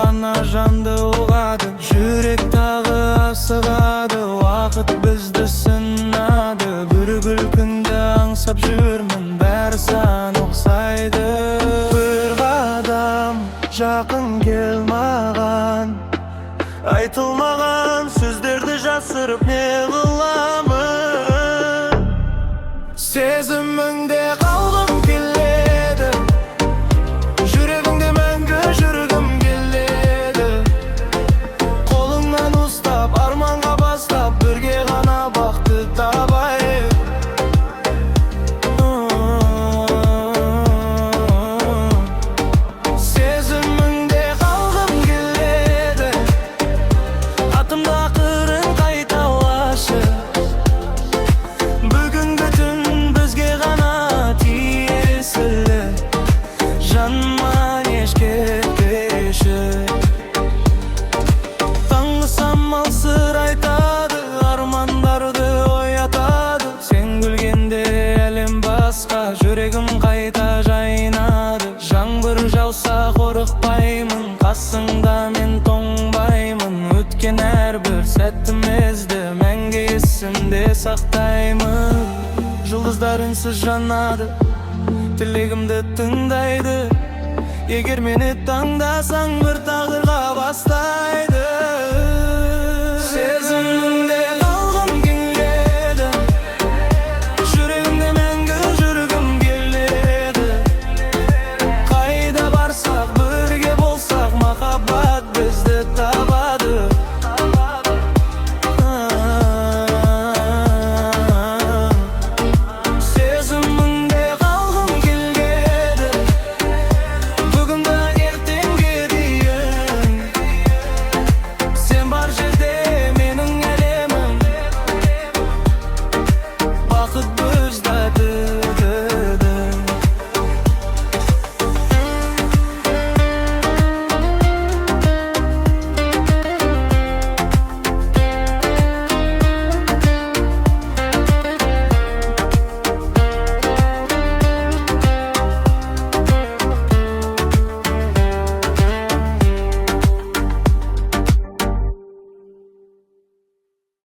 ғана жанды ұғады. Жүрек тағы асығады, уақыт бізді сынады. Бір күлкіңді аңсап жүрмін, бәрі сан ұқсайды. Бір қадам жақын кел маған, айтылмаған сөздерді жасырып не қыламын. Сезіміңде қалғым келеді, жүрегіңде мәңгі жүргім келеді. Қолыңнан ұстап, арманға бастап, бірге ғана бақытты табайық. Сезіміңде қалғым келеді, атымда қырын қайталашы. Бүгінгі түн бізге ғана тиесілі, жанымнан еш кетпеші. Таңғы самал сыр айтады, армандарды оятады. Сен күлгенде әлем басқа, жүрегім қайта жайнады. Жаңбыр жауса қорықпаймын, қасыңда мен тоңбаймын. Өткен әрбір сәтімізді мәңгі есімде сақтаймын. Жұлдыздар үнсіз жанады, тілегімді тыңдайды. Егер мені таңдасаң, бір тағдыр